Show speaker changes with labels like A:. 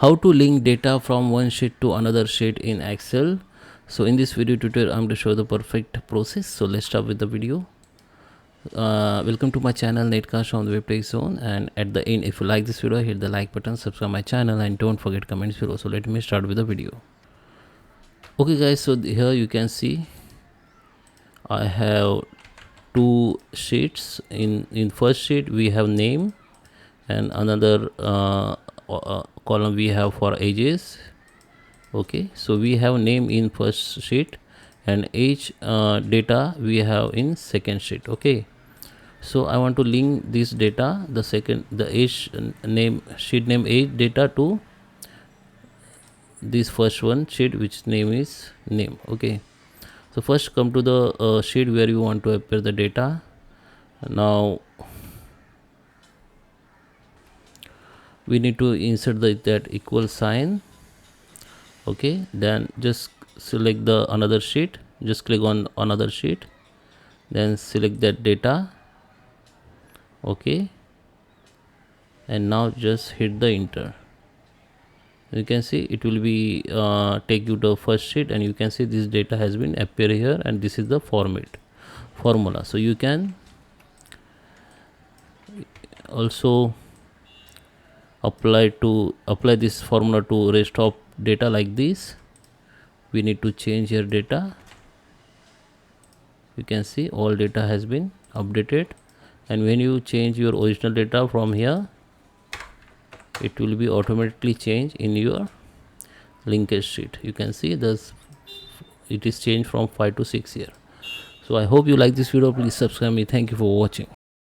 A: How to link data from one sheet to another sheet in Excel. So in this video tutorial I'm going to show the perfect process. So let's start with the video. Welcome to my channel Netcast from the Web Tech Zone, and at the end, if you like this video, hit the like button, subscribe my channel, and don't forget comments below. So let me start with the video. Okay guys, so here you can see I have two sheets. In first sheet we have name, and another column we have for ages. Okay, so we have name in first sheet and age data we have in second sheet. Okay, so I want to link this data, the age name, sheet name, age data, to this first one sheet which name is name. Okay, so first come to the sheet where you want to appear the data. Now we need to insert that equal sign. Okay, then just select the another sheet, just click on another sheet, then select that data. Okay, and now just hit the enter. You can see it will be take you to first sheet, and you can see this data has been appear here, and this is the formula. So you can also apply this formula to rest of data like this. We need to change here data. You can see all data has been updated, and when you change your original data from here, it will be automatically changed in your linkage sheet. You can see this, it is changed from 5 to 6 here. So I hope you like this video. Please subscribe me. Thank you for watching.